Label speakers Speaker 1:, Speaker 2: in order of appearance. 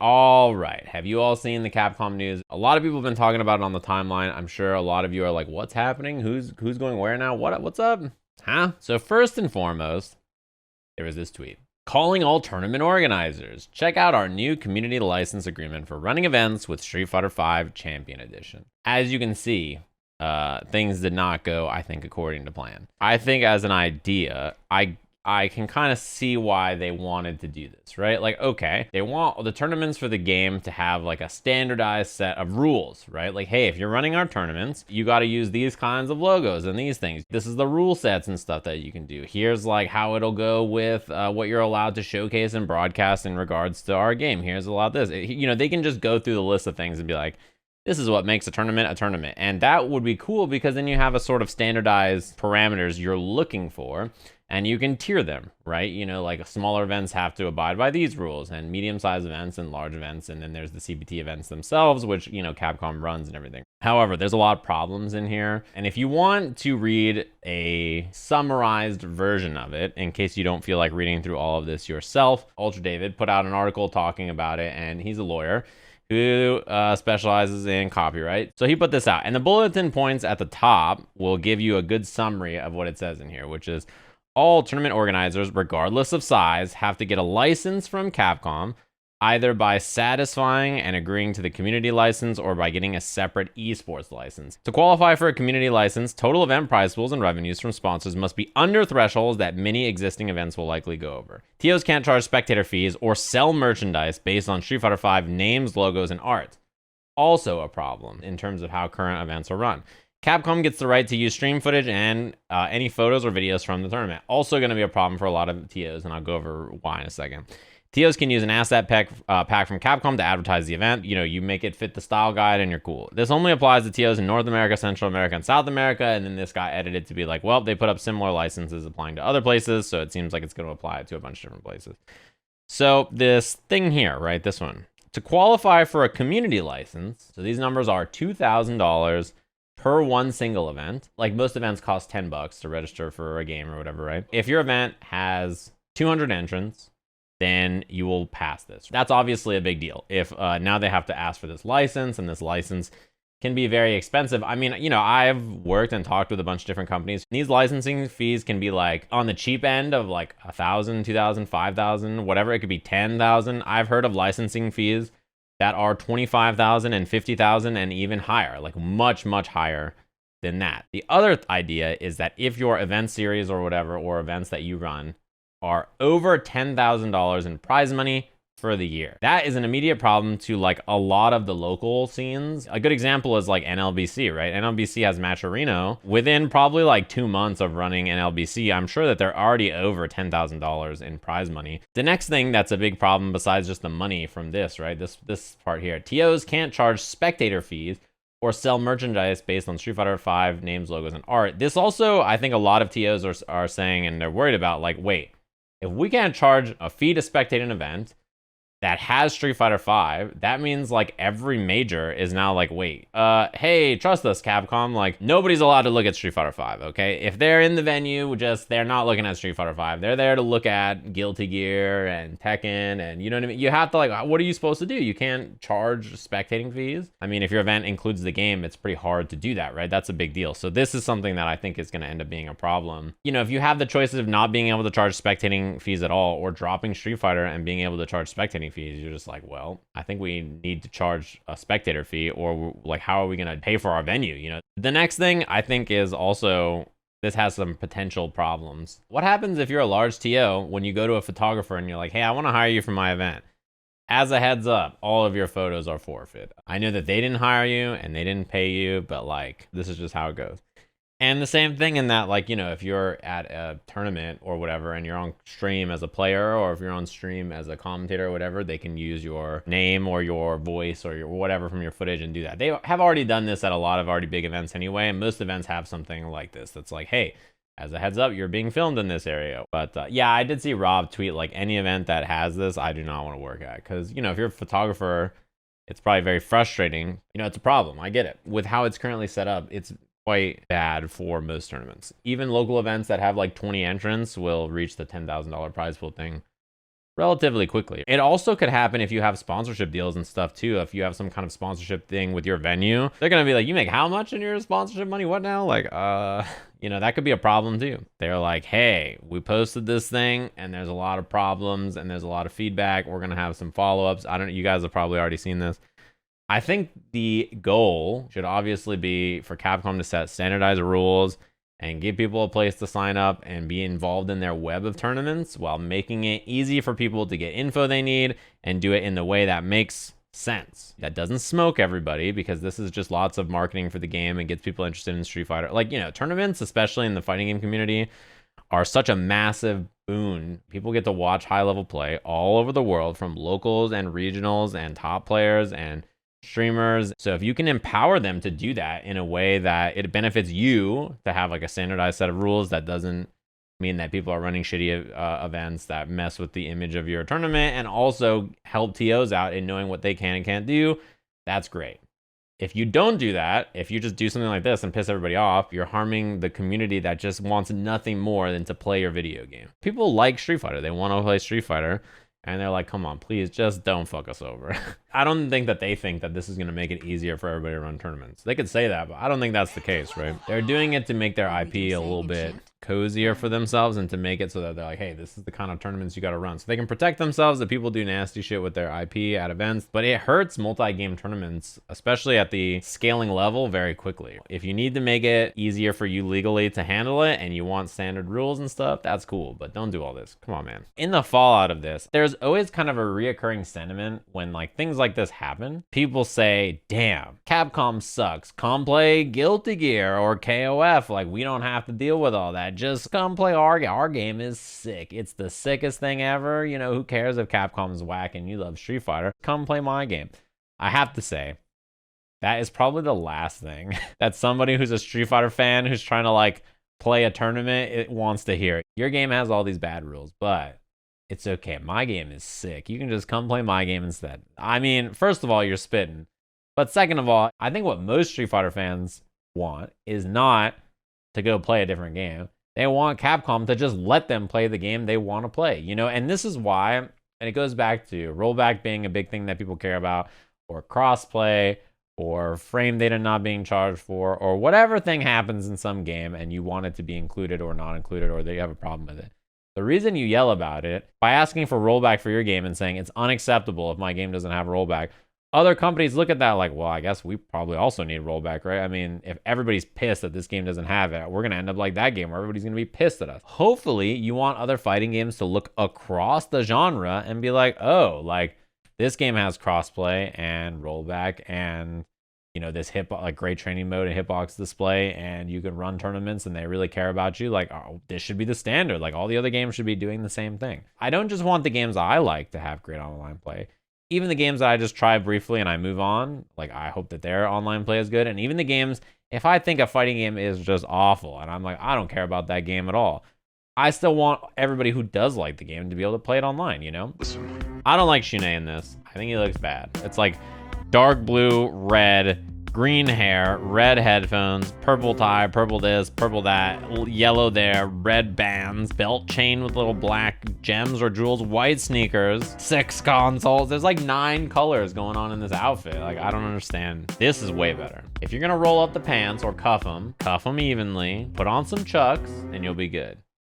Speaker 1: All right, have you all seen the Capcom news? A lot of people have been talking about it on the timeline. I'm sure a lot of you are like, what's happening? Who's going where now? What's up? Huh? So first and foremost, there was this tweet. Calling all tournament organizers. Check out our new community license agreement for running events with Street Fighter V Champion Edition. As you can see, things did not go, I think, according to plan. I think as an idea, I can kind of see why they wanted to do this, right? Like, okay, they want the tournaments for the game to have like a standardized set of rules, right? Like, hey, if you're running our tournaments, you got to use these kinds of logos and these things. This is the rule sets and stuff that you can do. Here's like how it'll go with what you're allowed to showcase and broadcast in regards to our game. Here's a lot of this. You know, they can just go through the list of things and be like, this is what makes a tournament. And that would be cool because then you have a sort of standardized parameters you're looking for. And you can tier them, right? You know, like smaller events have to abide by these rules, and medium-sized events and large events, and then there's the CPT events themselves, which, you know, Capcom runs and everything. However, there's a lot of problems in here, and if you want to read a summarized version of it, in case you don't feel like reading through all of this yourself, Ultra David put out an article talking about it, and he's a lawyer who specializes in copyright. So he put this out, and the bulletin points at the top will give you a good summary of what it says in here, which is, all tournament organizers, regardless of size, have to get a license from Capcom, either by satisfying and agreeing to the community license or by getting a separate esports license. To qualify for a community license, total event prize pools and revenues from sponsors must be under thresholds that many existing events will likely go over. TOs can't charge spectator fees or sell merchandise based on Street Fighter V names, logos, and art. Also a problem in terms of how current events are run. Capcom gets the right to use stream footage and any photos or videos from the tournament. Also going to be a problem for a lot of TOs, and I'll go over why in a second. TOs can use an asset pack from Capcom to advertise the event. You know, you make it fit the style guide and you're cool. This only applies to TOs in North America, Central America, and South America, and then this got edited to be like, well, they put up similar licenses applying to other places, so it seems like it's going to apply to a bunch of different places. So this thing here, right, this one. To qualify for a community license, so these numbers are $2,000 per one single event. Like most events cost $10 to register for a game or whatever, right? If your event has 200 entrants, then you will pass this. That's obviously a big deal. If now they have to ask for this license, and this license can be very expensive. I mean, you know, I've worked and talked with a bunch of different companies. These licensing fees can be like on the cheap end of like $1,000, $2,000, $5,000, whatever. It could be $10,000. I've heard of licensing fees that are $25,000 and $50,000 and even higher, like much, much higher than that. The other idea is that if your event series or whatever, or events that you run are over $10,000 in prize money for the year, that is an immediate problem to like a lot of the local scenes. A good example is like NLBC, right? NLBC has Matcherino. Within probably like 2 months of running NLBC, I'm sure that they're already over $10,000 in prize money. The next thing that's a big problem besides just the money from this, right? This part here, TOs can't charge spectator fees or sell merchandise based on Street Fighter V names, logos, and art. This also, I think a lot of TOs are saying, and they're worried about, like, wait, if we can't charge a fee to spectate an event that has Street Fighter V, that means like every major is now like, wait, hey, trust us, Capcom, like nobody's allowed to look at Street Fighter V, okay? If they're in the venue, they're not looking at Street Fighter V. They're there to look at Guilty Gear and Tekken, and you know what I mean? You have to like, what are you supposed to do? You can't charge spectating fees. I mean, if your event includes the game, it's pretty hard to do that, right? That's a big deal. So this is something that I think is gonna end up being a problem. You know, if you have the choices of not being able to charge spectating fees at all, or dropping Street Fighter and being able to charge spectating fees, you're just like, well, I think we need to charge a spectator fee, or like, how are we going to pay for our venue? You know, the next thing I think is also, this has some potential problems. What happens if you're a large TO when you go to a photographer and you're like, hey, I want to hire you for my event? As a heads up, all of your photos are forfeit. I know that they didn't hire you and they didn't pay you, but like, this is just how it goes. And the same thing in that, like, you know, if you're at a tournament or whatever and you're on stream as a player, or if you're on stream as a commentator or whatever, they can use your name or your voice or your whatever from your footage and do that. They have already done this at a lot of already big events anyway, and most events have something like this that's like, hey, as a heads up, you're being filmed in this area. But yeah, I did see Rob tweet like, any event that has this, I do not want to work at. Because, you know, if you're a photographer, it's probably very frustrating. You know, it's a problem. I get it. With how it's currently set up, it's quite bad for most tournaments. Even local events that have like 20 entrants will reach the $10,000 prize pool thing relatively quickly. It also could happen if you have sponsorship deals and stuff too. If you have some kind of sponsorship thing with your venue, they're gonna be like, you make how much in your sponsorship money? What now? Like, you know, that could be a problem too. They're like, hey, we posted this thing and there's a lot of problems and there's a lot of feedback. We're gonna have some follow-ups. I don't know, you guys have probably already seen this. I think the goal should obviously be for Capcom to set standardized rules and give people a place to sign up and be involved in their web of tournaments while making it easy for people to get info they need and do it in the way that makes sense. That doesn't smoke everybody, because this is just lots of marketing for the game and gets people interested in Street Fighter. Like, you know, tournaments, especially in the fighting game community, are such a massive boon. People get to watch high-level play all over the world from locals and regionals and top players and streamers. So if you can empower them to do that in a way that it benefits you to have like a standardized set of rules that doesn't mean that people are running shitty events that mess with the image of your tournament, and also help TOs out in knowing what they can and can't do, that's great. If you don't do that, if you just do something like this and piss everybody off, you're harming the community that just wants nothing more than to play your video game. People like Street Fighter. They want to play Street Fighter. And they're like, come on, please, just don't fuck us over. I don't think that they think that this is going to make it easier for everybody to run tournaments. They could say that, but I don't think that's the case, right? They're doing it to make their IP a little bit cozier for themselves and to make it so that they're like, hey, this is the kind of tournaments you got to run. So they can protect themselves if people do nasty shit with their IP at events. But it hurts multi-game tournaments, especially at the scaling level, very quickly. If you need to make it easier for you legally to handle it and you want standard rules and stuff, that's cool. But don't do all this. Come on, man. In the fallout of this, there's always kind of a reoccurring sentiment when like things like this happen. People say, damn, Capcom sucks. Come play Guilty Gear or KOF. Like, we don't have to deal with all that. Just come play our game is sick. It's the sickest thing ever. You know, who cares if Capcom's whack and you love Street Fighter? Come play my game. I have to say, that is probably the last thing that somebody who's a Street Fighter fan who's trying to like play a tournament, it wants to hear. Your game has all these bad rules, but it's okay. My game is sick. You can just come play my game instead. I mean, first of all, you're spitting. But second of all, I think what most Street Fighter fans want is not to go play a different game. They want Capcom to just let them play the game they want to play, you know? And this is why, and it goes back to rollback being a big thing that people care about, or crossplay, or frame data not being charged for, or whatever thing happens in some game and you want it to be included or not included, or they have a problem with it. The reason you yell about it by asking for rollback for your game and saying it's unacceptable if my game doesn't have rollback, other companies look at that like, well, I guess we probably also need rollback, right? I mean, if everybody's pissed that this game doesn't have it, we're going to end up like that game where everybody's going to be pissed at us. Hopefully, you want other fighting games to look across the genre and be like, oh, like this game has crossplay and rollback and, you know, this like great training mode and hitbox display, and you can run tournaments and they really care about you. Like, oh, this should be the standard. Like all the other games should be doing the same thing. I don't just want the games I like to have great online play. Even the games that I just try briefly and I move on, like I hope that their online play is good. And even the games, if I think a fighting game is just awful and I'm like, I don't care about that game at all, I still want everybody who does like the game to be able to play it online, you know? I don't like Shunei in this. I think he looks bad. It's like dark blue, red, green hair, red headphones, purple tie, purple this, purple that, yellow there, red bands, belt chain with little black gems or jewels, white sneakers, 6 consoles. There's like 9 colors going on in this outfit. Like, I don't understand. This is way better. If you're gonna roll up the pants or cuff them evenly, put on some chucks, and you'll be good.